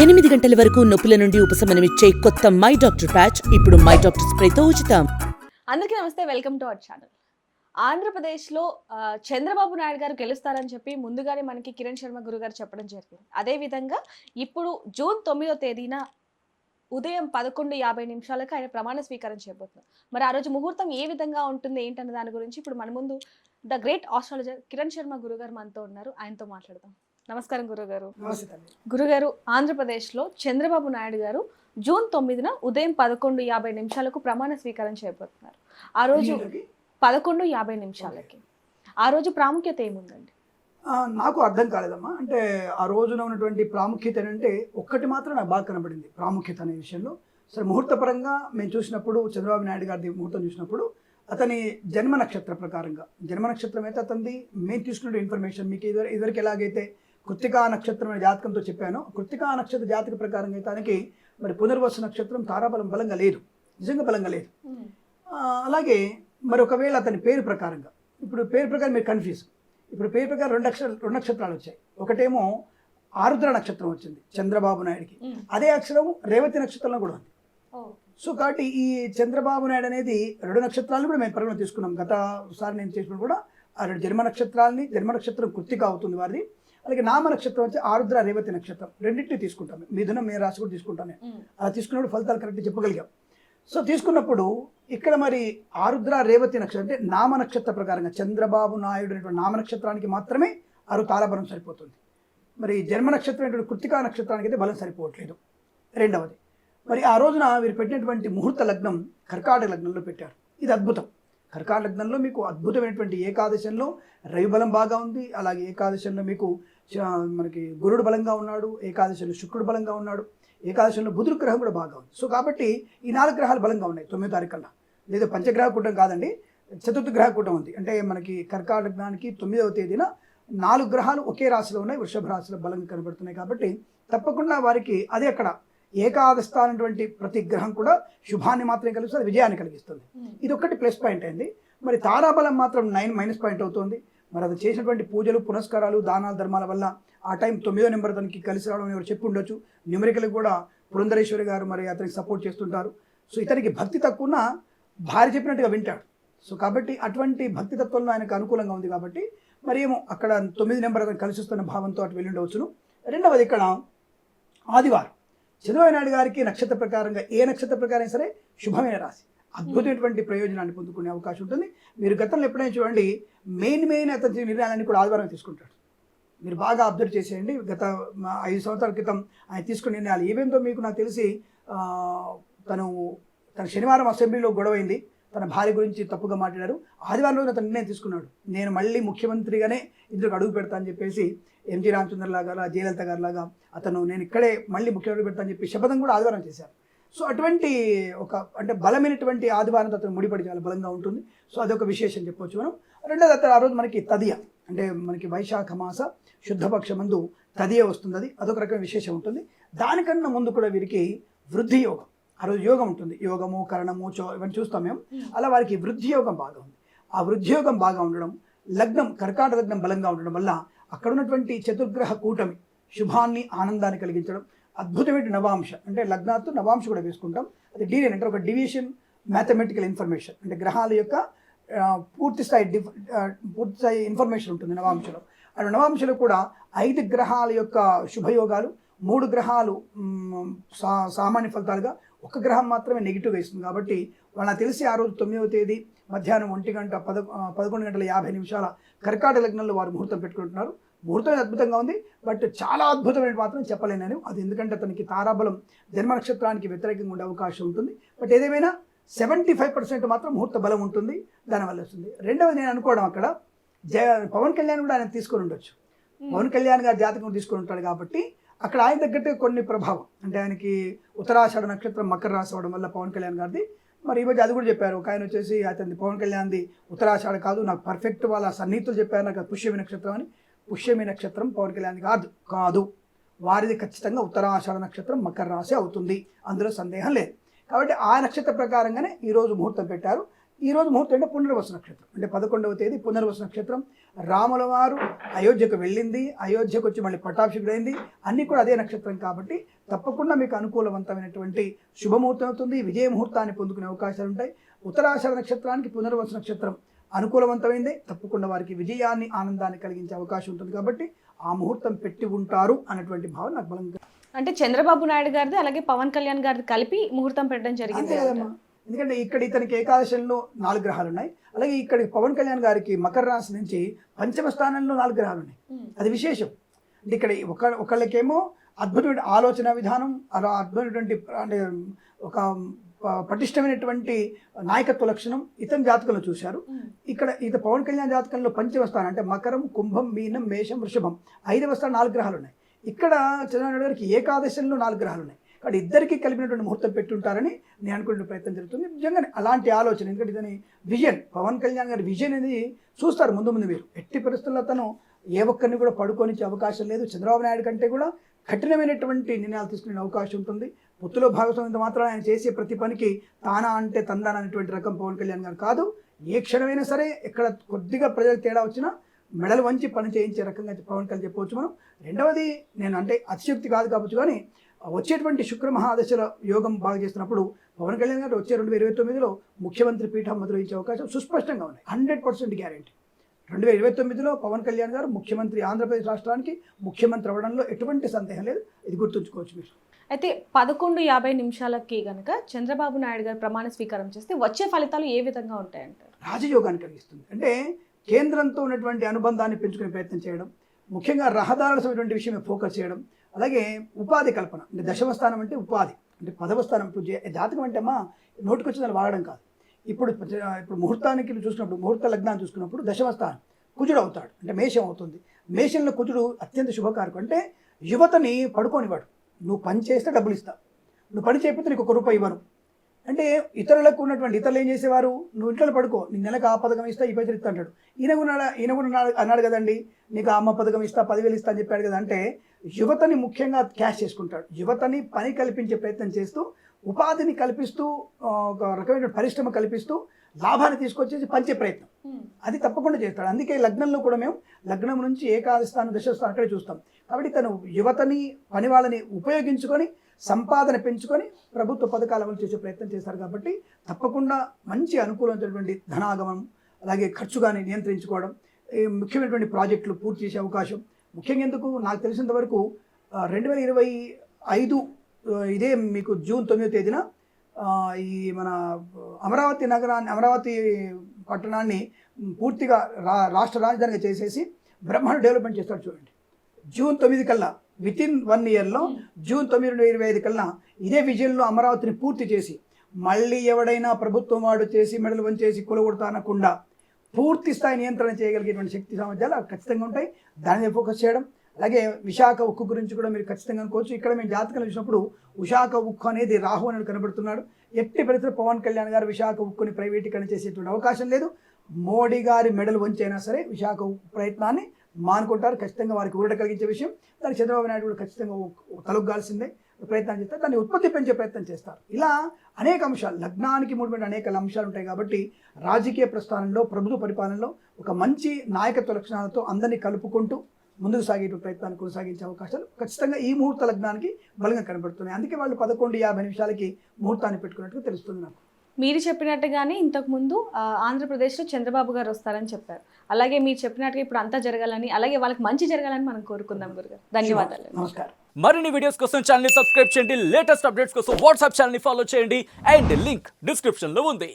8 గంటల వరకు నొప్పుల నుండి ఉపశమనమిచ్చే కొత్త మై డాక్టర్ ప్యాచ్ ఇప్పుడు మై డాక్టర్ స్ప్రేతో ఉచితం. అందరికీ నమస్తే, వెల్కమ్ టు అవర్ ఛానల్. ఆంధ్రప్రదేశ్లో చంద్రబాబు నాయుడు గారు గెలుస్తారని చెప్పి ముందుగానే మనకి కిరణ్ శర్మ గురుగారు చెప్పడం జరిగింది. అదేవిధంగా ఇప్పుడు జూన్ 9వ తేదీన ఉదయం 11:50 ఆయన ప్రమాణ స్వీకారం చేయబోతున్నారు. మరి ఆ రోజు ముహూర్తం ఏ విధంగా ఉంటుంది ఏంటన్న దాని గురించి ఇప్పుడు మన ముందు the great astrologer Kiran Sharma గురుగారు మనతో ఉన్నారు. ఆయనతో మాట్లాడదాం. నమస్కారం గురుగారు. గురుగారు, ఆంధ్రప్రదేశ్లో చంద్రబాబు నాయుడు గారు జూన్ 9న ఉదయం 11:50 ప్రమాణ స్వీకారం చేయబోతున్నారు. ఆ రోజు 11:50 ఆ రోజు ప్రాముఖ్యత ఏముందండి? నాకు అర్థం కాలేదమ్మా. అంటే ఆ రోజున ఉన్నటువంటి ప్రాముఖ్యత ఏంటంటే ఒక్కటి మాత్రం నాకు బాగా కనబడింది ప్రాముఖ్యత అనే విషయంలో. సరే, ముహూర్తపరంగా మేము చూసినప్పుడు చంద్రబాబు నాయుడు గారి ముహూర్తం చూసినప్పుడు అతని జన్మ నక్షత్ర ప్రకారంగా, జన్మ నక్షత్రం అయితే అతనిది మేము తీసుకున్న ఇన్ఫర్మేషన్ మీకు ఇదివరకు ఎలాగైతే కృత్తికా నక్షత్రం అనే జాతకంతో చెప్పానో, కృత్తికా నక్షత్ర జాతక ప్రకారంగా అయితే తనకి మరి పునర్వసు నక్షత్రం తారాబలం బలంగా లేదు, నిజంగా బలంగా లేదు. అలాగే మరి ఒకవేళ అతని పేరు ప్రకారంగా, ఇప్పుడు పేరు ప్రకారం మీరు కన్ఫ్యూజ్. ఇప్పుడు పేరు ప్రకారం రెండు నక్షత్రాలు వచ్చాయి. ఒకటేమో ఆరుద్ర నక్షత్రం వచ్చింది చంద్రబాబు నాయుడికి, అదే అక్షరం రేవతి నక్షత్రంలో కూడా ఉంది. సో కాబట్టి ఈ చంద్రబాబు నాయుడు అనేది రెండు నక్షత్రాలను కూడా మేము పరిగణన తీసుకున్నాం. గతసారి నేను చేసినప్పుడు కూడా ఆ రెండు జన్మ నక్షత్రం కృత్తిక అవుతుంది వారిది. అలాగే నామ నక్షత్రం వచ్చి ఆరుద్ర రేవతి నక్షత్రం రెండింటిని తీసుకుంటాం. మిథునం మే రాశి కూడా తీసుకుంటాను. అలా తీసుకున్నప్పుడు ఫలితాలు కరెక్ట్ చెప్పగలిగాం. సో తీసుకున్నప్పుడు ఇక్కడ మరి ఆరుద్ర రేవతి నక్షత్రం అంటే నామ నక్షత్ర ప్రకారంగా చంద్రబాబు నాయుడు అనేటువంటి నామ నక్షత్రానికి మాత్రమే తారాబలం సరిపోతుంది. మరి జన్మ నక్షత్రం అనేటువంటి కృత్తికా నక్షత్రానికి అయితే బలం సరిపోవట్లేదు. రెండవది, మరి ఆ రోజున వీరు పెట్టినటువంటి ముహూర్త లగ్నం కర్కాటక లగ్నంలో పెట్టారు. ఇది అద్భుతం. కర్కాటక లగ్నంలో మీకు అద్భుతమైనటువంటి ఏకాదశంలో రవి బలం బాగా ఉంది. అలాగే ఏకాదశంలో మీకు మనకి గురుడు బలంగా ఉన్నాడు, ఏకాదశంలో శుక్రుడు బలంగా ఉన్నాడు, ఏకాదశంలో బుధుడు గ్రహం కూడా బాగా ఉంది. సో కాబట్టి ఈ 4 గ్రహాలు బలంగా ఉన్నాయి 9వ తారీఖు కల్లా. లేదా పంచగ్రహ కూటం కాదండి, చతుర్థ గ్రహ కూటం ఉంది. అంటే మనకి కర్కాటక లగ్నానికి 9వ తేదీన 4 గ్రహాలు ఒకే రాశిలో ఉన్నాయి, వృషభ రాశిలో బలంగా కనబడుతున్నాయి. కాబట్టి తప్పకుండా వారికి అదే అక్కడ ఏకాదశ అనేటువంటి ప్రతి గ్రహం కూడా శుభాన్ని మాత్రమే కలిగిస్తుంది, విజయాన్ని కలిగిస్తుంది. ఇది ఒకటి ప్లస్ పాయింట్ అయింది. మరి తారాబలం మాత్రం 9 మైనస్ పాయింట్ అవుతుంది. మరి అది చేసినటువంటి పూజలు పునస్కారాలు దానాల ధర్మాల వల్ల ఆ టైం 9వ నెంబర్ తనకి కలిసి రావడం ఎవరు చెప్పి ఉండొచ్చు. న్యూమరికల్ కూడా పురంధరేశ్వరి గారు మరి అతనికి సపోర్ట్ చేస్తుంటారు. సో ఇతనికి భక్తి తక్కువ భార్య చెప్పినట్టుగా వింటాడు. సో కాబట్టి అటువంటి భక్తి తత్వంలో ఆయనకు అనుకూలంగా ఉంది. కాబట్టి మరి ఏమో అక్కడ 9 నెంబర్ అతను కలిసి వస్తున్న భావంతో అటు వెళ్ళి ఉండవచ్చును. రెండవది, ఇక్కడ ఆదివారం చంద్రబాబు నాయుడు గారికి నక్షత్ర ప్రకారంగా ఏ నక్షత్ర ప్రకారం సరే శుభమైన రాశి, అద్భుతమైనటువంటి ప్రయోజనాన్ని పొందుకునే అవకాశం ఉంటుంది. మీరు గతంలో ఎప్పుడైనా చూడండి, మెయిన్ అతని నిర్ణయాలన్నీ కూడా ఆదివారం తీసుకుంటాడు. మీరు బాగా అబ్జర్వ్ చేసేయండి. గత 5 సంవత్సరాల క్రితం ఆయన తీసుకునే నిర్ణయాలు ఏవేందో మీకు నాకు తెలిసి తన శనివారం అసెంబ్లీలో గొడవైంది, తన భార్య గురించి తప్పుగా మాట్లాడారు. ఆదివారం రోజున అతను నిర్ణయం తీసుకున్నాడు, నేను మళ్ళీ ముఖ్యమంత్రిగానే ఇందుకు అడుగు పెడతా అని చెప్పేసి ఎంజీ రామచంద్ర లాగా జయలలిత గారి లాగా నేను ఇక్కడే మళ్ళీ ముఖ్యమంత్రి పెడతా అని చెప్పి శపథం కూడా ఆదివారం చేశారు. సో అటువంటి అంటే బలమైనటువంటి ఆదివారం అతను ముడిపడి చాలా బలంగా ఉంటుంది. సో అదొక విశేషం చెప్పవచ్చు మనం. రెండోది, అతను ఆ రోజు మనకి తదియ అంటే మనకి వైశాఖ మాస శుద్ధపక్ష మందు తదియ వస్తుంది. అదొక రకమైన విశేషం ఉంటుంది. దానికన్నా ముందు కూడా వీరికి వృద్ధి యోగం, ఆ రోజు యోగం ఉంటుంది. యోగము కరణము ఇవన్నీ చూస్తాం మేము. అలా వారికి వృద్ధి యోగం బాగా ఉంది. ఆ వృద్ధి యోగం బాగా ఉండడం, లగ్నం కర్కాటక లగ్నం బలంగా ఉండడం వల్ల అక్కడ ఉన్నటువంటి చతుర్గ్రహ కూటమి శుభాన్ని ఆనందాన్ని కలిగించడం, అద్భుతమైన నవాంశ అంటే లగ్నాత్తు నవాంశ కూడా వేసుకుంటాం. అది డీరియన్ అంటే ఒక డివిజన్ మ్యాథమెటికల్ ఇన్ఫర్మేషన్ అంటే గ్రహాల యొక్క పూర్తి స్థాయి ఇన్ఫర్మేషన్ ఉంటుంది నవాంశలో. ఆ నవాంశలో కూడా 5 గ్రహాల యొక్క శుభయోగాలు, 3 గ్రహాలు సామాన్య ఫలితాలుగా, 1 గ్రహం మాత్రమే నెగిటివ్గా ఇస్తుంది. కాబట్టి వాళ్ళకి తెలిసి ఆ రోజు 9వ తేదీ మధ్యాహ్నం 11:50 కర్కాటక లగ్నంలో వారు ముహూర్తం పెట్టుకుంటున్నారు. ముహూర్తం అద్భుతంగా ఉంది, బట్ చాలా అద్భుతమైన మాత్రం చెప్పలేను నేను. అది ఎందుకంటే అతనికి తారాబలం జన్మ నక్షత్రానికి వ్యతిరేకంగా ఉండే అవకాశం ఉంటుంది. బట్ ఏదేమైనా 75% మాత్రం ముహూర్త బలం ఉంటుంది, దానివల్ల వస్తుంది. రెండవది, నేను అనుకోవడం అక్కడ పవన్ కళ్యాణ్ కూడా ఆయన తీసుకొని ఉండొచ్చు. పవన్ కళ్యాణ్ గారి జాతకం తీసుకొని ఉంటాడు కాబట్టి అక్కడ ఆయన తగ్గట్టు కొన్ని ప్రభావం అంటే ఆయనకి ఉత్తరాషాఢ నక్షత్రం మకర రాశి అవడం వల్ల పవన్ కళ్యాణ్ గారిది మరి ఈ మధ్య అది కూడా చెప్పారు. ఒక ఆయన వచ్చేసి అతని పవన్ కళ్యాణ్ది ఉత్తరాషాఢ కాదు, నాకు పర్ఫెక్ట్ వాళ్ళ సన్నిహితులు చెప్పారు నాకు పుష్యమి నక్షత్రం అని. పుష్యమి నక్షత్రం పవన్ కళ్యాణ్ కాదు, వారిది ఖచ్చితంగా ఉత్తరాషాఢ నక్షత్రం మకర రాశి అవుతుంది, అందులో సందేహం లేదు. కాబట్టి ఆ నక్షత్ర ప్రకారంగానే ఈరోజు ముహూర్తం పెట్టారు. ఈ రోజు ముహూర్తం అంటే పునర్వసు నక్షత్రం, అంటే 11వ తేదీ పునర్వసు నక్షత్రం. రాముల వారు అయోధ్యకు వెళ్ళింది, అయోధ్యకు వచ్చి మళ్ళీ పట్టాభిషేకుడైంది, అన్నీ కూడా అదే నక్షత్రం కాబట్టి తప్పకుండా మీకు అనుకూలవంతమైనటువంటి శుభముహూర్తం అవుతుంది. విజయ ముహూర్తాన్ని పొందుకునే అవకాశాలు ఉంటాయి. ఉత్తరాషాఢ నక్షత్రానికి పునర్వసు నక్షత్రం అనుకూలవంతమైందే, తప్పకుండా వారికి విజయాన్ని ఆనందాన్ని కలిగించే అవకాశం ఉంటుంది కాబట్టి ఆ ముహూర్తం పెట్టి ఉంటారు అన్నటువంటి భావన నాకు బలంగా. అంటే చంద్రబాబు నాయుడు గారిది అలాగే పవన్ కళ్యాణ్ గారిది కలిపి ముహూర్తం పెట్టడం జరిగింది అంతే కదమ్మా, ఎందుకంటే ఇక్కడ ఇతనికి ఏకాదశంలో 4 గ్రహాలు ఉన్నాయి, అలాగే ఇక్కడ పవన్ కళ్యాణ్ గారికి మకర రాశి నుంచి పంచమ స్థానంలో 4 గ్రహాలు ఉన్నాయి. అది విశేషం. అంటే ఇక్కడ ఒకళ్ళకేమో అద్భుతమైన ఆలోచన విధానం, అలా అద్భుతమైనటువంటి అంటే ఒక పటిష్టమైనటువంటి నాయకత్వ లక్షణం ఇతని జాతకంలో చూశారు. ఇక్కడ పవన్ కళ్యాణ్ జాతకంలో పంచమ స్థానం అంటే మకరం, కుంభం, మీనం, మేషం, వృషభం 5వ స్థానం 4 గ్రహాలు ఉన్నాయి. ఇక్కడ చంద్రబాబు నాయుడు గారికి ఏకాదశంలో 4 గ్రహాలు ఉన్నాయి. కాబట్టి ఇద్దరికి కలిపినటువంటి ముహూర్తం పెట్టుంటారని నేను అనుకునే ప్రయత్నం జరుగుతుంది. నిజంగానే అలాంటి ఆలోచన, ఎందుకంటే ఇతని విజన్, పవన్ కళ్యాణ్ గారి విజన్ అనేది చూస్తారు ముందు మీరు. ఎట్టి పరిస్థితుల్లో తను ఏ ఒక్కరిని కూడా పడుకోనిచ్చే అవకాశం లేదు. చంద్రబాబు నాయుడు కంటే కూడా కఠినమైనటువంటి నిర్ణయాలు తీసుకునే అవకాశం ఉంటుంది. పొత్తులో భాగస్వామ్యంతో మాత్రం ఆయన చేసే ప్రతి పనికి తానా అంటే తందాన అనేటువంటి రకం పవన్ కళ్యాణ్ గారు కాదు. ఏ క్షణమైనా సరే ఎక్కడ కొద్దిగా ప్రజలకు తేడా వచ్చినా మెడలు వంచి పని చేయించే రకంగా పవన్ కళ్యాణ్ చెప్పవచ్చు మనం. రెండవది, నేను అంటే అతిశక్తి కాదు కావచ్చు, కానీ వచ్చేటువంటి శుక్ర మహాదశల యోగం బాగా చేస్తున్నప్పుడు పవన్ కళ్యాణ్ గారు వచ్చే 2029లో ముఖ్యమంత్రి పీఠం అధిరోహించే అవకాశం సుస్పష్టంగా ఉన్నాయి. 100% గ్యారెంటీ. 2029లో పవన్ కళ్యాణ్ గారు ముఖ్యమంత్రి, ఆంధ్రప్రదేశ్ రాష్ట్రానికి ముఖ్యమంత్రి అవ్వడంలో ఎటువంటి సందేహం లేదు. ఇది గుర్తుంచుకోవచ్చు మీరు. అయితే 11:50 కనుక చంద్రబాబు నాయుడు గారు ప్రమాణ స్వీకారం చేస్తే వచ్చే ఫలితాలు ఏ విధంగా ఉంటాయంటారు? రాజయోగాన్ని కలిగిస్తుంది. అంటే కేంద్రంతో ఉన్నటువంటి అనుబంధాన్ని పెంచుకునే ప్రయత్నం చేయడం, ముఖ్యంగా రహదారుల సమటువంటి విషయమే ఫోకస్ చేయడం, అలాగే ఉపాధి కల్పన. అంటే దశమ స్థానం అంటే ఉపాధి, అంటే 10వ స్థానం. ఇప్పుడు జాతకం అంటే అమ్మా నోటికొచ్చి దాన్ని వాడడం కాదు. ఇప్పుడు ముహూర్తానికి చూసుకున్నప్పుడు, ముహూర్త లగ్నాన్ని చూసుకున్నప్పుడు దశమ స్థానం కుజుడు అవుతాడు, అంటే మేషం అవుతుంది. మేషంలో కుజుడు అత్యంత శుభకారకం. అంటే యువతని పడుకోనివాడు. నువ్వు పని చేస్తే డబ్బులు ఇస్తావు, నువ్వు పని చేయకపోతే నీకు 1 రూపాయి ఇవ్వను. అంటే ఇతరులకు ఉన్నటువంటి ఇతరులు ఏం చేసేవారు, నువ్వు ఇంట్లో పడుకో, నీ నెలకు ఆ పథకం ఇస్తా, ఈ పైసలు ఇస్తా అంటాడు. ఈయన కూడా అన్నాడు కదండి, నీకు అమ్మ పథకం ఇస్తా, 10,000 ఇస్తా అని చెప్పాడు కదా. అంటే యువతని ముఖ్యంగా క్యాష్ చేసుకుంటాడు. యువతని పని కల్పించే ప్రయత్నం చేస్తూ, ఉపాధిని కల్పిస్తూ, ఒక రకమైన పరిశ్రమ కల్పిస్తూ లాభాన్ని తీసుకొచ్చేసి పంచే ప్రయత్నం అది తప్పకుండా చేస్తాడు. అందుకే లగ్నంలో కూడా మేము లగ్నం నుంచి ఏకాదశ స్థానం, దశమ స్థానం అక్కడే చూస్తాం. కాబట్టి తను యువతని, పని వాళ్ళని ఉపయోగించుకొని సంపాదన పెంచుకొని ప్రభుత్వ పథకాలు అమలు చేసే ప్రయత్నం చేశారు. కాబట్టి తప్పకుండా మంచి అనుకూలమైనటువంటి ధనాగమనం, అలాగే ఖర్చుగాని నియంత్రించుకోవడం, ముఖ్యమైనటువంటి ప్రాజెక్టులు పూర్తి చేసే అవకాశం. ముఖ్యంగా ఎందుకు నాకు తెలిసినంత వరకు 2025 ఇదే మీకు జూన్ 9వ తేదీన ఈ మన అమరావతి పట్టణాన్ని పూర్తిగా రాష్ట్ర రాజధానిగా చేసేసి బ్రహ్మాండ డెవలప్మెంట్ చేస్తాడు. చూడండి, జూన్ 9 కల్లా, వితిన్ 1 ఇయర్లో జూన్ 9, 2025 కల్లా ఇదే విజయంలో అమరావతిని పూర్తి చేసి, మళ్ళీ ఎవడైనా ప్రభుత్వం వాడు చేసి మెడలు వంచేసి కూలగొడతా అనకుండా పూర్తి స్థాయి నియంత్రణ చేయగలిగేటువంటి శక్తి సామర్థ్యాలు ఖచ్చితంగా ఉంటాయి. దాని మీద ఫోకస్ చేయడం. అలాగే విశాఖ ఉక్కు గురించి కూడా మీరు ఖచ్చితంగా అనుకోవచ్చు. ఇక్కడ మేము జాతకాలు చూసినప్పుడు విశాఖ ఉక్కు అనేది రాహు అనేది కనబడుతున్నాడు. ఎట్టి పరిస్థితుల్లో పవన్ కళ్యాణ్ గారు విశాఖ ఉక్కుని ప్రైవేటీకరణ చేసేటువంటి అవకాశం లేదు. మోడీ గారి మెడలు వంచైనా సరే విశాఖ ఉక్కు ప్రయత్నాన్ని మానుకుంటారు. ఖచ్చితంగా వారికి ఊరట కలిగించే విషయం. దానికి చంద్రబాబు నాయుడు కూడా ఖచ్చితంగా తలొగ్గాల్సిందే ప్రయత్నం చేస్తారు. దాన్ని ఉత్పత్తి పెంచే ప్రయత్నం చేస్తారు. ఇలా అనేక అంశాలు, లగ్నానికి ముడిపడిన అనేక అంశాలు ఉంటాయి. కాబట్టి రాజకీయ ప్రస్థానంలో, ప్రభుత్వ పరిపాలనలో ఒక మంచి నాయకత్వ లక్షణాలతో అందరినీ కలుపుకుంటూ ముందుకు సాగే ప్రయత్నాన్ని కొనసాగించే అవకాశాలు ఖచ్చితంగా ఈ ముహూర్త లగ్నానికి బలంగా కనబడుతున్నాయి. అందుకే వాళ్ళు 11:50 ముహూర్తాన్ని పెట్టుకున్నట్టుగా తెలుస్తుంది నాకు. మీరు చెప్పినట్టుగానే ఇంతకుముందు ఆంధ్రప్రదేశ్లో చంద్రబాబు గారు వస్తారని చెప్పారు. అలాగే మీరు చెప్పినట్టుగా ఇప్పుడు అంతా జరగాలని, అలాగే వాళ్ళకి మంచి జరగాలని మనం కోరుకుందాం గురుగారు. ధన్యవాదాలు. నమస్కారం. మరిన్ని వీడియోస్ కోసం ఛానల్ ని సబ్స్క్రైబ్ చేయండి. లేటెస్ట్ అప్డేట్స్ కోసం వాట్సాప్ ఛానల్ ని ఫాలో చేయండి. అండ్ లింక్ డిస్క్రిప్షన్ లో ఉంది.